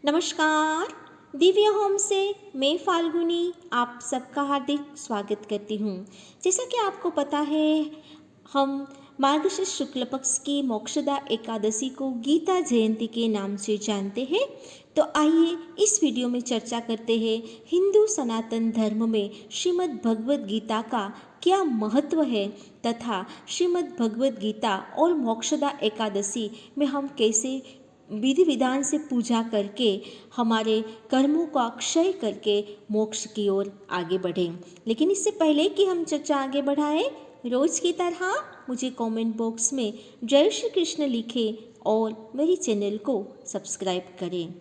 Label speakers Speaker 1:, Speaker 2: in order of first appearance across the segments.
Speaker 1: नमस्कार। दिव्य होम से मैं फाल्गुनी आप सबका हार्दिक स्वागत करती हूँ। जैसा कि आपको पता है, हम मार्गशीर्ष शुक्ल पक्ष की मोक्षदा एकादशी को गीता जयंती के नाम से जानते हैं। तो आइए इस वीडियो में चर्चा करते हैं हिंदू सनातन धर्म में श्रीमद् भगवद गीता का क्या महत्व है तथा श्रीमद् भगवद गीता और मोक्षदा एकादशी में हम कैसे विधि विधान से पूजा करके हमारे कर्मों का क्षय करके मोक्ष की ओर आगे बढ़ें। लेकिन इससे पहले कि हम चर्चा आगे बढ़ाएं, रोज की तरह मुझे कमेंट बॉक्स में जय श्री कृष्ण लिखें और मेरी चैनल को सब्सक्राइब करें।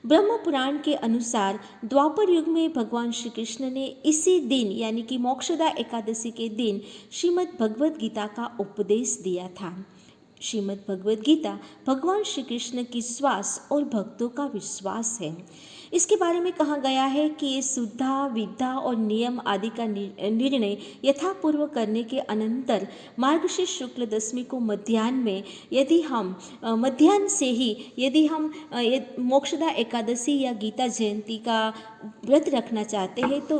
Speaker 1: ब्रह्म पुराण के अनुसार द्वापर युग में भगवान श्री कृष्ण ने इसी दिन यानी कि मोक्षदा एकादशी के दिन श्रीमद् भगवद गीता का उपदेश दिया था। श्रीमद् भगवद गीता भगवान श्री कृष्ण की श्वास और भक्तों का विश्वास है। इसके बारे में कहा गया है कि ये शुद्धा विद्या और नियम आदि का निर्णय यथापूर्व करने के अनंतर मार्गशीर्ष शुक्ल दशमी को मध्याह्न में मध्याह्न से ही यदि हम मोक्षदा एकादशी या गीता जयंती का व्रत रखना चाहते हैं तो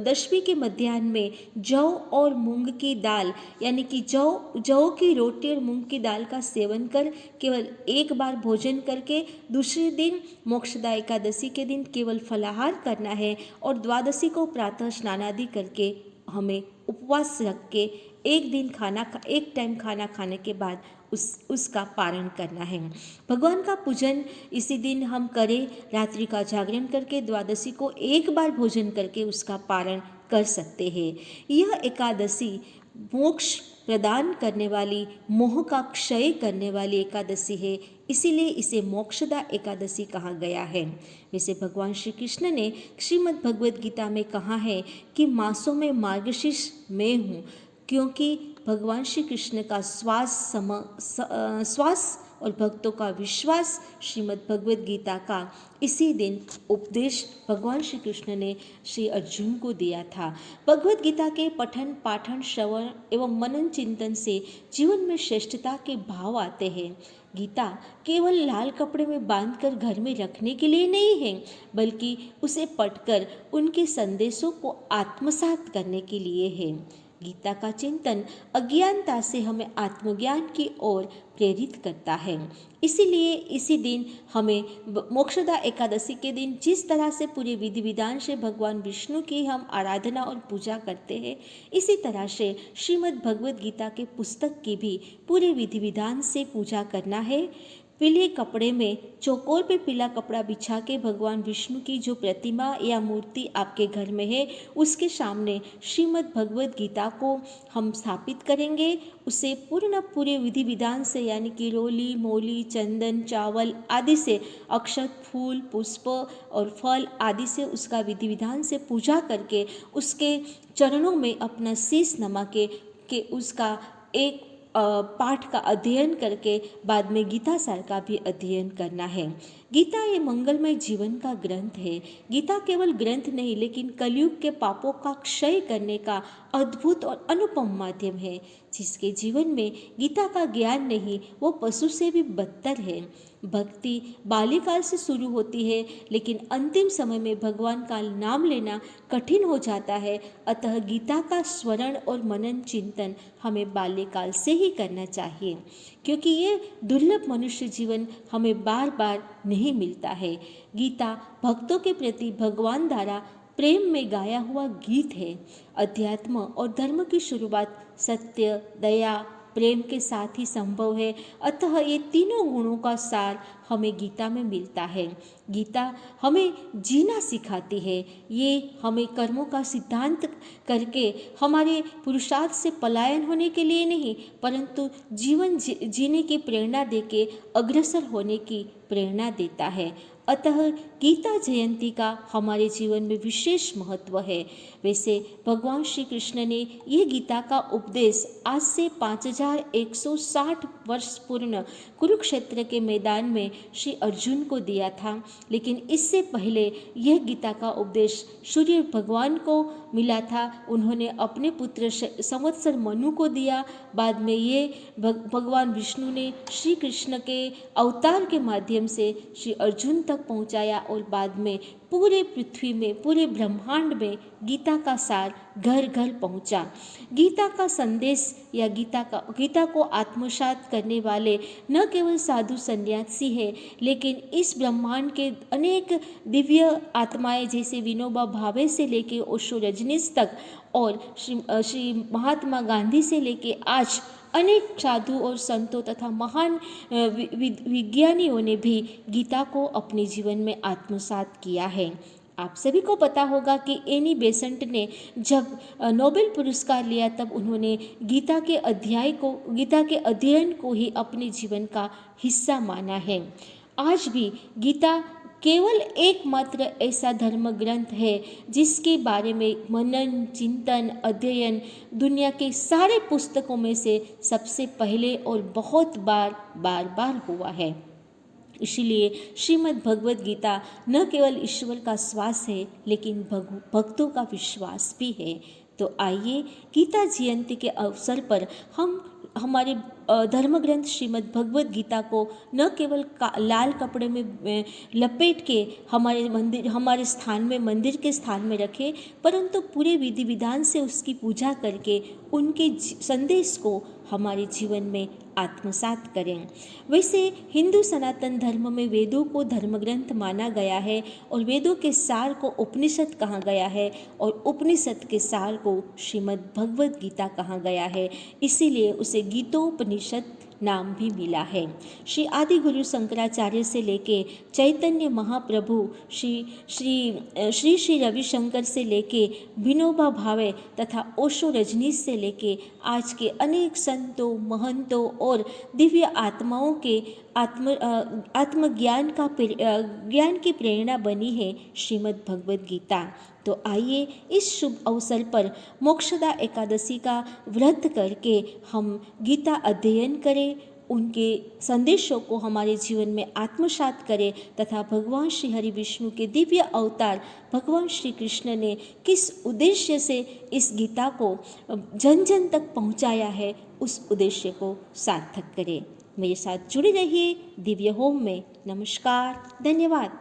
Speaker 1: दशमी के मध्याह्न में जौ और मूंग की दाल यानी कि जौ की रोटी और मूंग की दाल का सेवन कर केवल एक बार भोजन करके दूसरे दिन मोक्षदा एकादशी के दिन केवल फलाहार करना है और द्वादशी को प्रातः स्नान आदि करके हमें उपवास रख के एक टाइम खाना खाने के बाद उसका पारण करना है। भगवान का पूजन इसी दिन हम करें, रात्रि का जागरण करके द्वादशी को एक बार भोजन करके उसका पारण कर सकते हैं। यह एकादशी मोक्ष प्रदान करने वाली, मोह का क्षय करने वाली एकादशी है, इसीलिए इसे मोक्षदा एकादशी कहा गया है। वैसे भगवान श्री कृष्ण ने श्रीमद् भगवद गीता में कहा है कि मासों में मार्गशीर्ष मैं हूँ, क्योंकि भगवान श्री कृष्ण का श्वास और भक्तों का विश्वास श्रीमद् भगवद गीता का इसी दिन उपदेश भगवान श्री कृष्ण ने श्री अर्जुन को दिया था। भगवद गीता के पठन पाठन श्रवण एवं मनन चिंतन से जीवन में श्रेष्ठता के भाव आते हैं। गीता केवल लाल कपड़े में बांधकर घर में रखने के लिए नहीं है, बल्कि उसे पढ़कर उनके संदेशों को आत्मसात करने के लिए है। गीता का चिंतन अज्ञानता से हमें आत्मज्ञान की ओर प्रेरित करता है। इसीलिए इसी दिन हमें मोक्षदा एकादशी के दिन जिस तरह से पूरे विधि विधान से भगवान विष्णु की हम आराधना और पूजा करते हैं, इसी तरह से श्रीमद् भगवद गीता के पुस्तक की भी पूरे विधि विधान से पूजा करना है। पीले कपड़े में चौकोर पे पीला कपड़ा बिछा के भगवान विष्णु की जो प्रतिमा या मूर्ति आपके घर में है उसके सामने श्रीमद् भगवद गीता को हम स्थापित करेंगे। उसे पूरे विधि विधान से यानी कि रोली मोली चंदन चावल आदि से अक्षत फूल पुष्प और फल आदि से उसका विधि विधान से पूजा करके उसके चरणों में अपना शीश नमा के उसका एक पाठ का अध्ययन करके बाद में गीता सार का भी अध्ययन करना है। गीता ये मंगलमय जीवन का ग्रंथ है। गीता केवल ग्रंथ नहीं, लेकिन कलयुग के पापों का क्षय करने का अद्भुत और अनुपम माध्यम है। जिसके जीवन में गीता का ज्ञान नहीं, वो पशु से भी बदतर है। भक्ति बाल्यकाल से शुरू होती है, लेकिन अंतिम समय में भगवान का नाम लेना कठिन हो जाता है। अतः गीता का स्मरण और मनन चिंतन हमें बाल्यकाल से ही करना चाहिए, क्योंकि ये दुर्लभ मनुष्य जीवन हमें बार बार नहीं मिलता है। गीता भक्तों के प्रति भगवान द्वारा प्रेम में गाया हुआ गीत है। अध्यात्म और धर्म की शुरुआत सत्य दया प्रेम के साथ ही संभव है। अतः ये तीनों गुणों का सार हमें गीता में मिलता है। गीता हमें जीना सिखाती है। ये हमें कर्मों का सिद्धांत करके हमारे पुरुषार्थ से पलायन होने के लिए नहीं, परंतु जीवन जीने की प्रेरणा देके अग्रसर होने की प्रेरणा देता है। अतः गीता जयंती का हमारे जीवन में विशेष महत्व है। वैसे भगवान श्री कृष्ण ने यह गीता का उपदेश आज से 5160 वर्ष पूर्ण कुरुक्षेत्र के मैदान में श्री अर्जुन को दिया था, लेकिन इससे पहले यह गीता का उपदेश सूर्य भगवान को मिला था। उन्होंने अपने पुत्र संवत्सर मनु को दिया। बाद में ये भगवान विष्णु ने श्री कृष्ण के अवतार के माध्यम से श्री अर्जुन तक तक पहुंचाया और बाद में पूरे पृथ्वी में, पूरे ब्रह्मांड में गीता का सार घर घर पहुंचा। गीता का संदेश या गीता को आत्मसात करने वाले न केवल साधु सन्यासी हैं, लेकिन इस ब्रह्मांड के अनेक दिव्य आत्माएं जैसे विनोबा भावे से लेके ओशो रजनीश तक और श्री महात्मा गांधी से लेके आज अनेक साधु और संतों तथा महान विज्ञानियों ने भी गीता को अपने जीवन में आत्मसात किया है। आप सभी को पता होगा कि एनी बेसेंट ने जब नोबेल पुरस्कार लिया तब उन्होंने गीता के अध्ययन को ही अपने जीवन का हिस्सा माना है। आज भी गीता केवल एकमात्र ऐसा धर्म ग्रंथ है जिसके बारे में मनन, चिंतन, अध्ययन दुनिया के सारे पुस्तकों में से सबसे पहले और बहुत बार हुआ है। इसीलिए श्रीमद् भगवद गीता न केवल ईश्वर का श्वास है, लेकिन भक्तों का विश्वास भी है। तो आइए गीता जयंती के अवसर पर हम हमारे धर्म ग्रंथ श्रीमद् भगवद गीता को न केवल लाल कपड़े में लपेट के हमारे स्थान में, मंदिर के स्थान में रखें, परंतु पूरे विधि विधान से उसकी पूजा करके उनके संदेश को हमारे जीवन में आत्मसात करें। वैसे हिंदू सनातन धर्म में वेदों को धर्म ग्रंथ माना गया है और वेदों के सार को उपनिषद कहा गया है और उपनिषद के सार को श्रीमद् भगवद गीता कहा गया है। इसीलिए उसे गीतोपनिषद नाम भी मिला है। श्री आदि गुरु शंकराचार्य से लेके चैतन्य महाप्रभु श्री रविशंकर से लेके विनोबा भावे तथा ओशो रजनीश से लेके आज के अनेक संतों, महंतों और दिव्य आत्माओं के आत्मज्ञान ज्ञान की प्रेरणा बनी है श्रीमद् भगवद गीता। तो आइए इस शुभ अवसर पर मोक्षदा एकादशी का व्रत करके हम गीता अध्ययन करें, उनके संदेशों को हमारे जीवन में आत्मसात करें तथा भगवान श्री हरि विष्णु के दिव्य अवतार भगवान श्री कृष्ण ने किस उद्देश्य से इस गीता को जन जन तक पहुंचाया है, उस उद्देश्य को सार्थक करें। मेरे साथ जुड़े रहिए दिव्य होम में। नमस्कार, धन्यवाद।